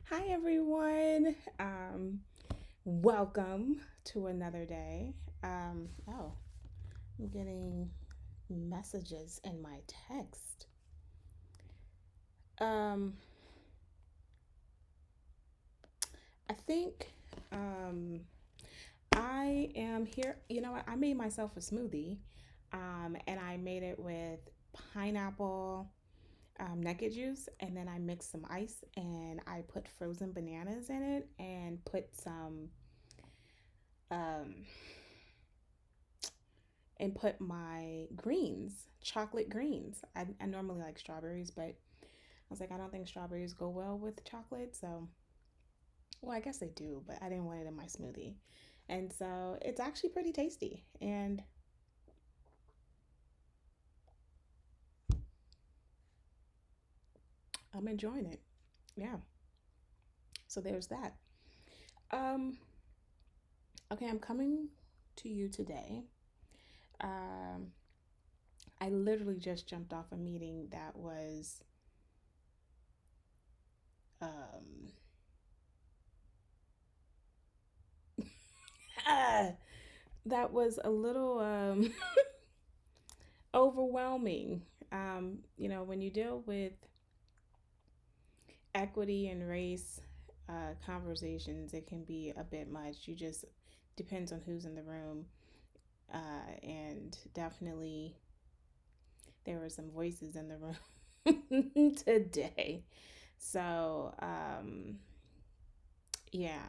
Hi, everyone. Welcome to another day. Oh, I'm getting messages in my text. Um, I think um, I am here. You know what? I made myself a smoothie, and I made it with pineapple naked juice, and then I mixed some ice, and I put frozen bananas in it, and put some um, and put my greens, chocolate greens. I normally like strawberries, but I was like, I don't think strawberries go well with chocolate. So, well, I guess they do, but I didn't want it in my smoothie. And so it's actually pretty tasty. And I'm enjoying it. Yeah. So there's that. Um, okay, I'm coming to you today. Um, I literally just jumped off a meeting that was um, that was a little overwhelming. When you deal with equity and race conversations, it can be a bit much. You just depends on who's in the room, and definitely there were some voices in the room today. So yeah,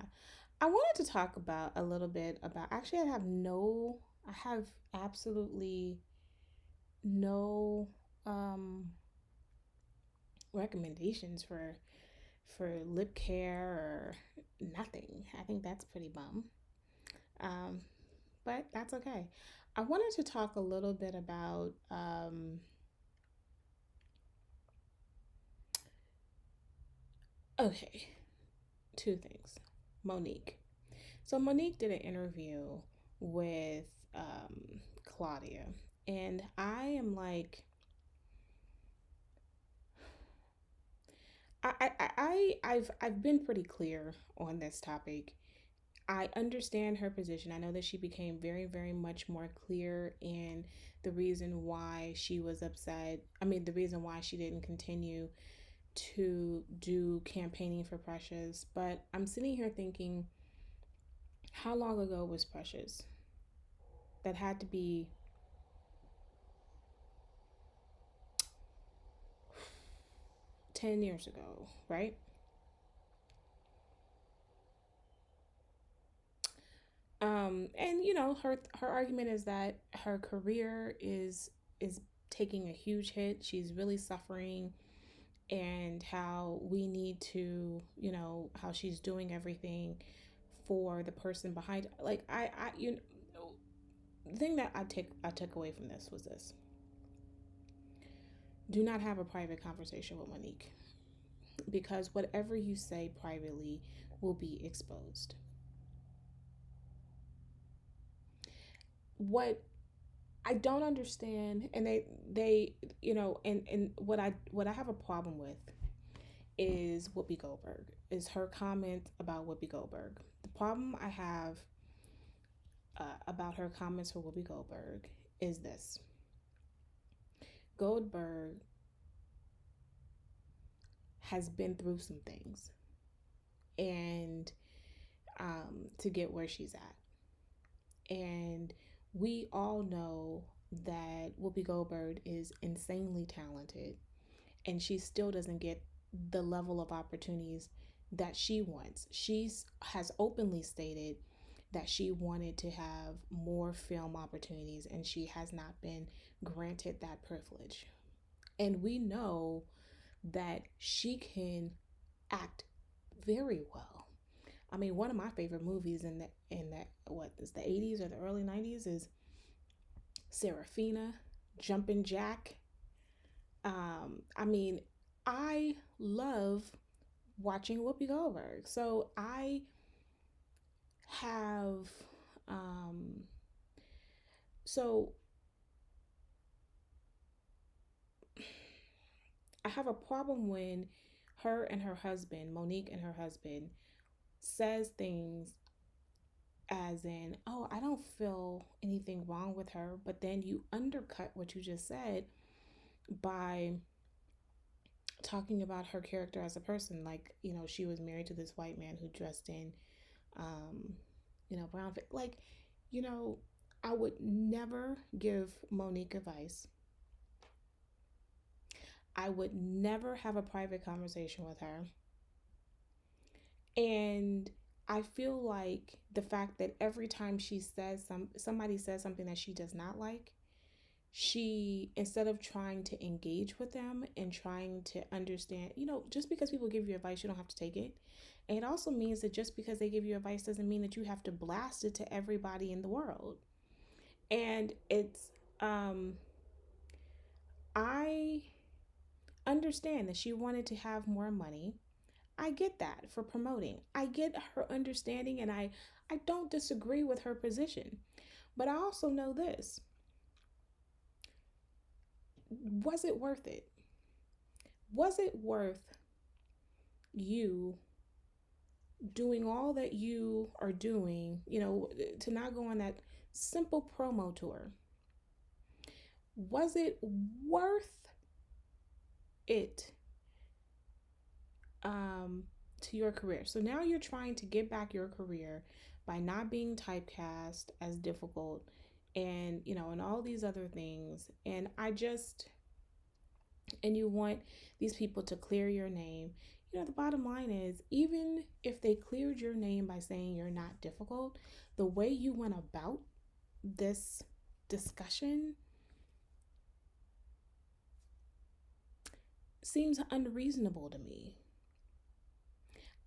I wanted to talk about a little bit about. Actually, I have absolutely no um, recommendations for lip care or nothing. I think that's pretty bum. Um, but that's okay. I wanted to talk a little bit about okay, two things. Monique. So Monique did an interview with Claudia, and I am like, I've been pretty clear on this topic. I understand her position. I know that she became very, very much more clear in the reason why she was upset. I mean, the reason why she didn't continue to do campaigning for Precious. But I'm sitting here thinking, how long ago was Precious? That had to be 10 years ago, right? And her argument is that her career is taking a huge hit. She's really suffering, and how we need to, how she's doing everything for the person behind. Like the thing that I took away from this was this: do not have a private conversation with Monique, because whatever you say privately will be exposed. What I don't understand, and they and what I have a problem with is Whoopi Goldberg, is her comment about Whoopi Goldberg. The problem I have about her comments for Whoopi Goldberg is this: Goldberg has been through some things, and to get where she's at, and we all know that Whoopi Goldberg is insanely talented, and she still doesn't get the level of opportunities that she wants. She's has openly stated that she wanted to have more film opportunities, and she has not been granted that privilege. And we know that she can act very well. I mean, one of my favorite movies in that what is the 80s or the early 90s is Serafina, Jumpin' Jack. I mean, I love watching Whoopi Goldberg. So have um so I have a problem when her and her husband, Monique and her husband, says things as in, oh, I don't feel anything wrong with her, but then you undercut what you just said by talking about her character as a person. Like, she was married to this white man who dressed in, um, brown fit. Like, you know, I would never give Monique advice. I would never have a private conversation with her. And I feel like the fact that every time she says somebody says something that she does not like, she, instead of trying to engage with them and trying to understand, just because people give you advice, you don't have to take it. And it also means that just because they give you advice doesn't mean that you have to blast it to everybody in the world. And I understand that she wanted to have more money. I get that for promoting. I get her understanding, and I don't disagree with her position. But I also know this. Was it worth it? Was it worth you doing all that you are doing, to not go on that simple promo tour? Was it worth it to your career? So now you're trying to get back your career by not being typecast as difficult and, and all these other things. And you want these people to clear your name. The bottom line is, even if they cleared your name by saying you're not difficult, the way you went about this discussion seems unreasonable to me.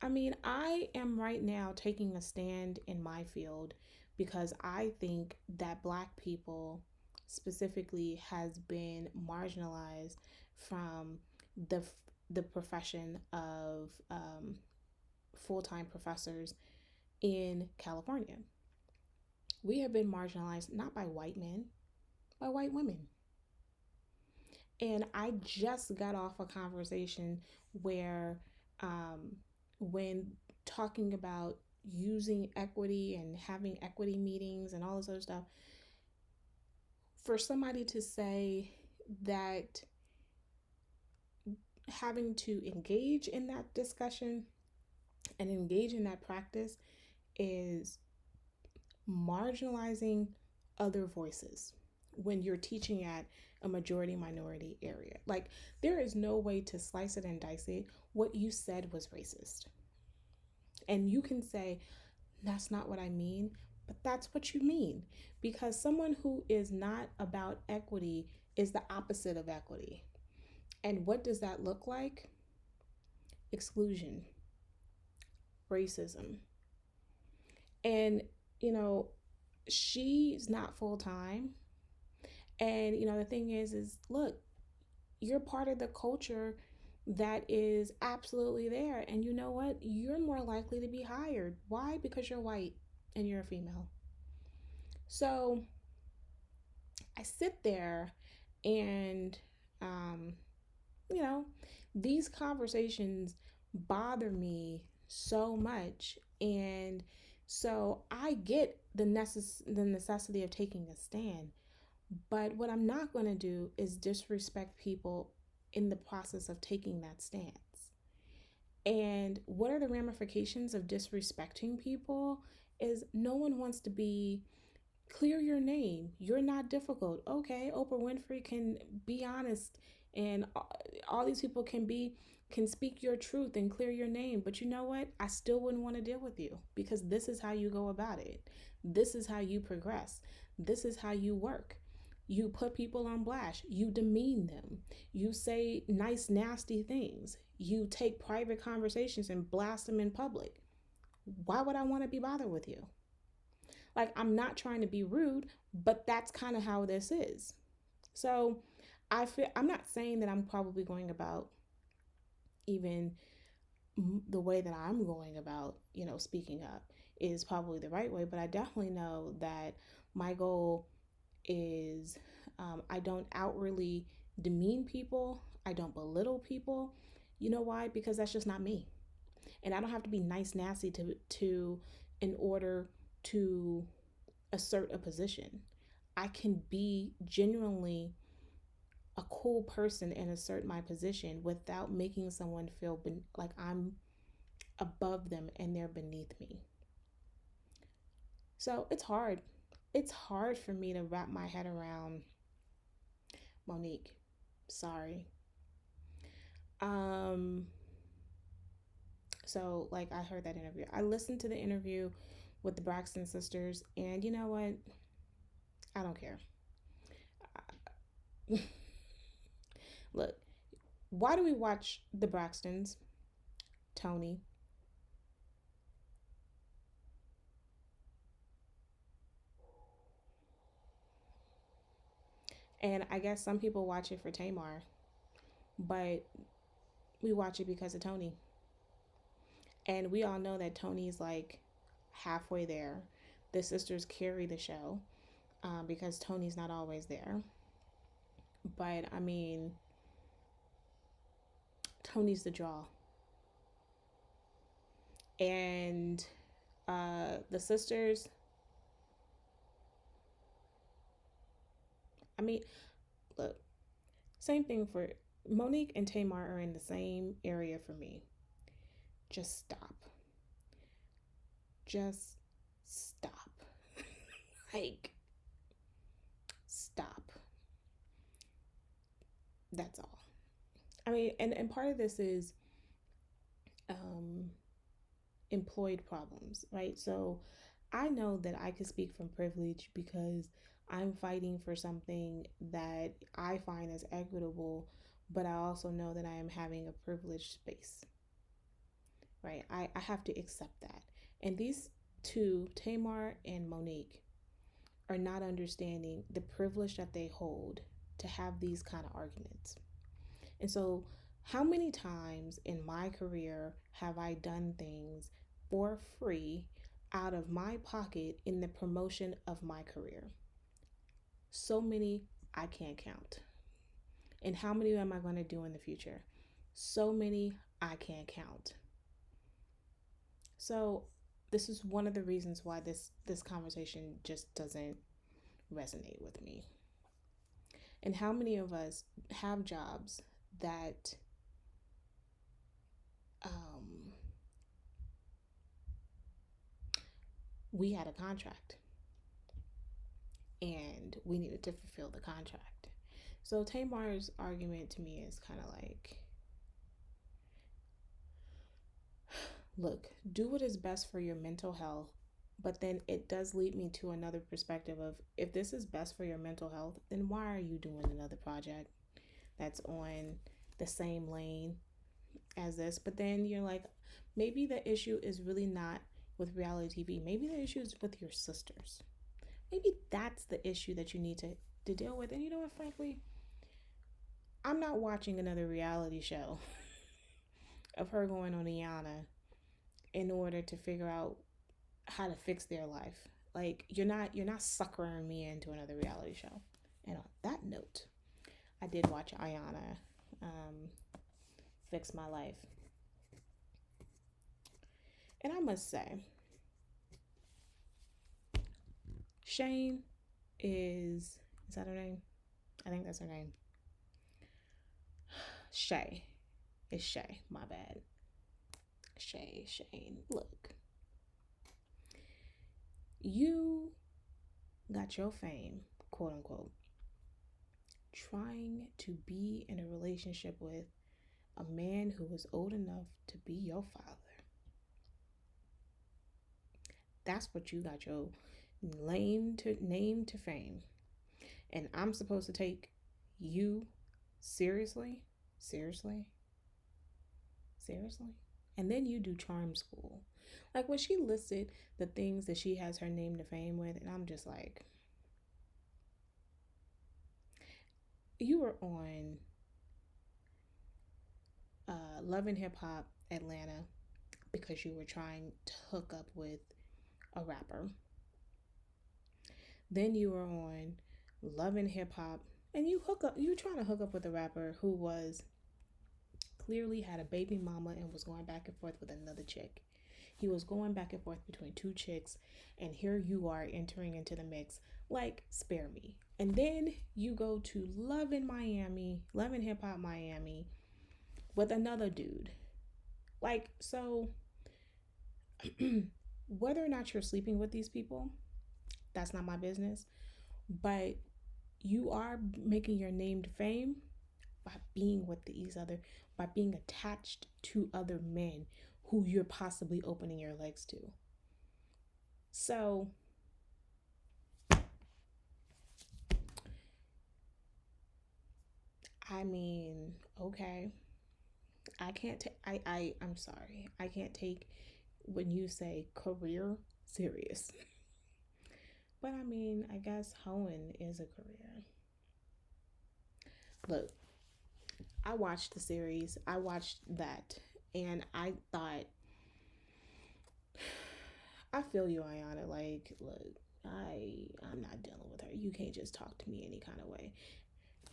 I mean, I am right now taking a stand in my field because I think that Black people specifically has been marginalized from the profession of full-time professors in California. We have been marginalized not by white men, by white women. And I just got off a conversation where when talking about using equity and having equity meetings and all this other stuff, for somebody to say that having to engage in that discussion and engage in that practice is marginalizing other voices when you're teaching at a majority minority area. Like, there is no way to slice it and dice it. What you said was racist. And you can say, that's not what I mean, but that's what you mean. Because someone who is not about equity is the opposite of equity. And what does that look like? Exclusion, racism. And, she's not full time. And, the thing is, look, you're part of the culture that is absolutely there. And you know what? You're more likely to be hired. Why? Because you're white and you're a female. So I sit there and, these conversations bother me so much. And so I get the necessity of taking a stand. But what I'm not going to do is disrespect people in the process of taking that stance. And what are the ramifications of disrespecting people is no one wants to be, clear your name. You're not difficult. Okay, Oprah Winfrey can be honest, and all these people can speak your truth and clear your name. But you know what? I still wouldn't want to deal with you, because this is how you go about it. This is how you progress. This is how you work. You put people on blast. You demean them. You say nice, nasty things. You take private conversations and blast them in public. Why would I want to be bothered with you? Like, I'm not trying to be rude, but that's kind of how this is. So I'm not saying that I'm probably going about even the way that I'm going about, speaking up is probably the right way. But I definitely know that my goal is, I don't outwardly demean people. I don't belittle people. You know why? Because that's just not me. And I don't have to be nice nasty to in order to assert a position. I can be genuinely a cool person and assert my position without making someone feel like I'm above them and they're beneath me. So it's hard. It's hard for me to wrap my head around, Monique. Sorry. Um so like I heard that interview. I listened to the interview with the Braxton sisters, and you know what? I don't care. Look, why do we watch the Braxtons? Tony. And I guess some people watch it for Tamar, but we watch it because of Tony. And we all know that Tony's like halfway there. The sisters carry the show because Tony's not always there. But I mean, Tony's the draw. And the sisters, I mean, look, same thing for Monique and Tamar are in the same area for me. Just stop. Just stop. Like, stop. That's all. I mean, and part of this is um, employed problems, right? So I know that I can speak from privilege because I'm fighting for something that I find as equitable, but I also know that I am having a privileged space, right? I have to accept that. And these two, Tamar and Monique, are not understanding the privilege that they hold to have these kind of arguments. And so, how many times in my career have I done things for free out of my pocket in the promotion of my career? So many I can't count. And how many am I going to do in the future? So many I can't count. So, this is one of the reasons why this conversation just doesn't resonate with me. And how many of us have jobs that um, we had a contract and we needed to fulfill the contract? So Tamar's argument to me is kind of like, look, do what is best for your mental health. But then it does lead me to another perspective of, if this is best for your mental health, then why are you doing another project that's on the same lane as this? But then you're like, maybe the issue is really not with reality TV. Maybe the issue is with your sisters. Maybe that's the issue that you need to deal with. And you know what, frankly, I'm not watching another reality show of her going on Iyanla in order to figure out how to fix their life. Like, you're not suckering me into another reality show. And on that note, I did watch Iyanla Fix My Life. And I must say, Shane is that her name? I think that's her name. Shay. It's Shay. My bad. Shane. Look, you got your fame, quote unquote, trying to be in a relationship with a man who was old enough to be your father. That's what you got your name to fame. And I'm supposed to take you seriously? Seriously? Seriously? And then you do charm school. Like when she listed the things that she has her name to fame with, and I'm just like, you were on Love and Hip Hop Atlanta because you were trying to hook up with a rapper. Then you were on Love and Hip Hop, and you trying to hook up with a rapper who was clearly had a baby mama and was going back and forth with another chick. He was going back and forth between two chicks, and here you are entering into the mix. Like, spare me. And then you go to Love in Miami, Love in Hip Hop Miami with another dude. Like, so whether or not you're sleeping with these people, that's not my business. But you are making your name to fame by being with these other, by being attached to other men who you're possibly opening your legs to. So I mean, okay. I can't take I'm sorry. I can't take when you say career serious. But I mean, I guess hoeing is a career. Look, I watched the series. I watched that and I thought I feel you, Iyanla. Like, look, I'm not dealing with her. You can't just talk to me any kind of way.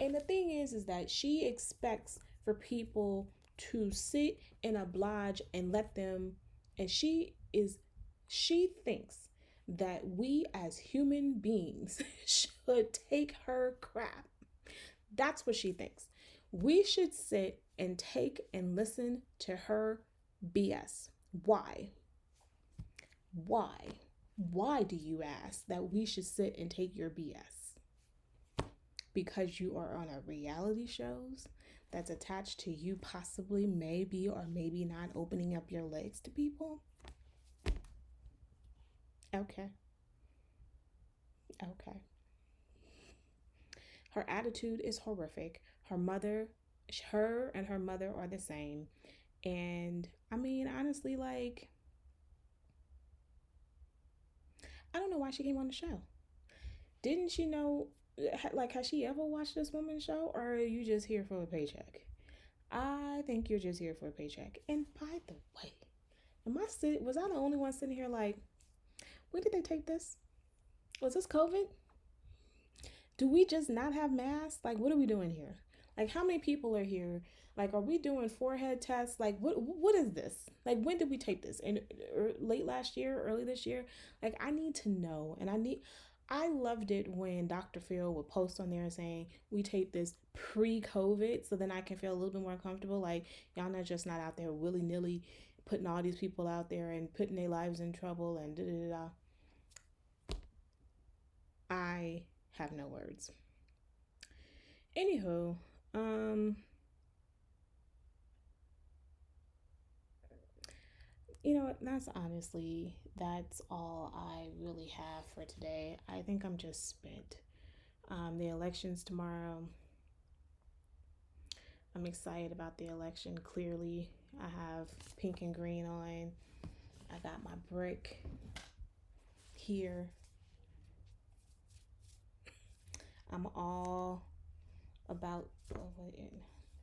And the thing is that she expects for people to sit and oblige and let them, and she thinks that we as human beings should take her crap. That's what she thinks. We should sit and take and listen to her BS. Why? Why? Why do you ask that we should sit and take your BS? Because you are on a reality shows that's attached to you possibly, maybe, or maybe not opening up your legs to people? Okay. Okay. Her attitude is horrific. Her and her mother are the same. And I mean, honestly, like, I don't know why she came on the show. Didn't she know? Like, has she ever watched this woman's show, or are you just here for a paycheck? I think you're just here for a paycheck. And by the way, was I the only one sitting here like, when did they take this? Was this COVID? Do we just not have masks? Like, what are we doing here? Like, how many people are here? Like, are we doing forehead tests? Like, what is this? Like, when did we take this? And late last year, early this year? Like, I need to know. And I loved it when Dr. Phil would post on there saying, we take this pre-COVID, so then I can feel a little bit more comfortable. Like, y'all not just not out there willy-nilly putting all these people out there and putting their lives in trouble and da-da-da-da. I have no words. Anywho, you know what? That's all I really have for today. I think I'm just spent. The election's tomorrow. I'm excited about the election. Clearly, I have pink and green on. I got my brick here. I'm all about.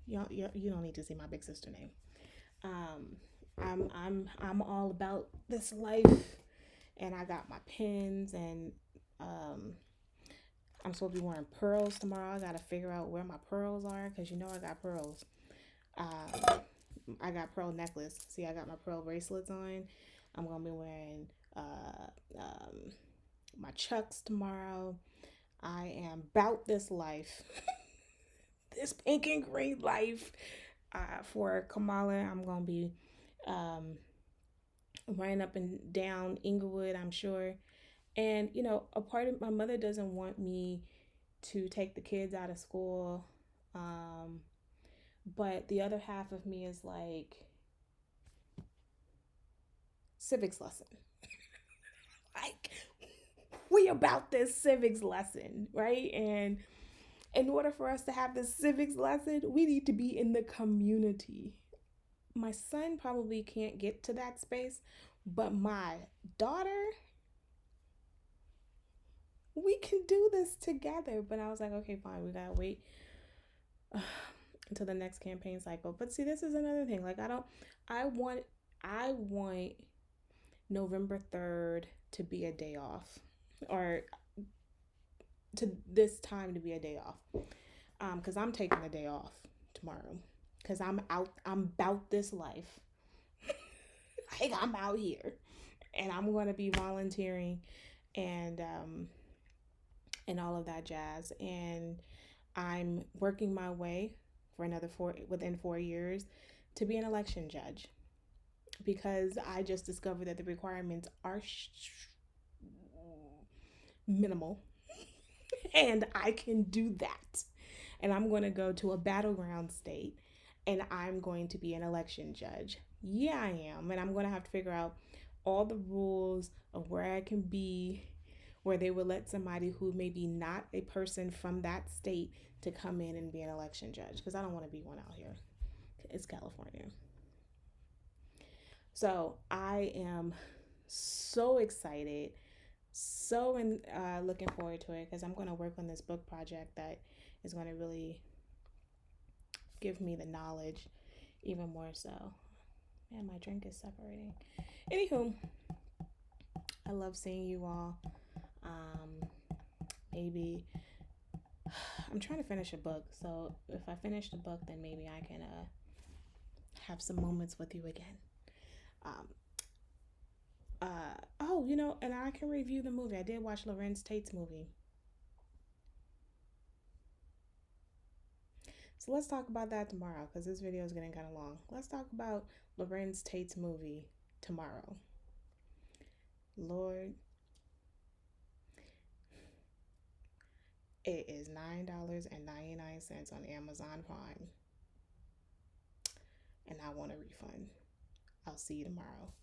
You don't need to see my big sister name. I'm all about this life, and I got my pins, and I'm supposed to be wearing pearls tomorrow. I gotta figure out where my pearls are, because you know I got pearls. I got pearl necklace. See, I got my pearl bracelets on. I'm gonna be wearing my chucks tomorrow. I am about this life, this pink and green life. For Kamala, I'm gonna be running up and down Inglewood, I'm sure. And you know, a part of my mother doesn't want me to take the kids out of school, but the other half of me is like, civics lesson. Like, we about this civics lesson, right? And in order for us to have this civics lesson, we need to be in the community. My son probably can't get to that space, but my daughter, we can do this together. But I was like, okay, fine, we gotta wait until the next campaign cycle. But see, this is another thing. Like, I want November 3rd to be a day off, or to this time to be a day off, because I'm taking a day off tomorrow. because I'm about this life. Like, I'm out here, and I'm going to be volunteering and all of that jazz. And I'm working my way for another within 4 years to be an election judge, because I just discovered that the requirements are minimal, and I can do that. And I'm going to go to a battleground state, and I'm going to be an election judge. Yeah, I am. And I'm going to have to figure out all the rules of where I can be, where they would let somebody who may be not a person from that state to come in and be an election judge, because I don't want to be one out here. It's California. So I am so excited, looking forward to it, because I'm going to work on this book project that is going to really give me the knowledge even more so. Man, my drink is separating. Anywho, I love seeing you all. Maybe I'm trying to finish a book, so if I finish the book, then maybe I can have some moments with you again. Oh, and I can review the movie. I did watch Lorenz Tate's movie. So let's talk about that tomorrow, because this video is getting kind of long. Let's talk about Lorenz Tate's movie tomorrow. Lord, it is $9.99 on Amazon Prime, and I want a refund. I'll see you tomorrow.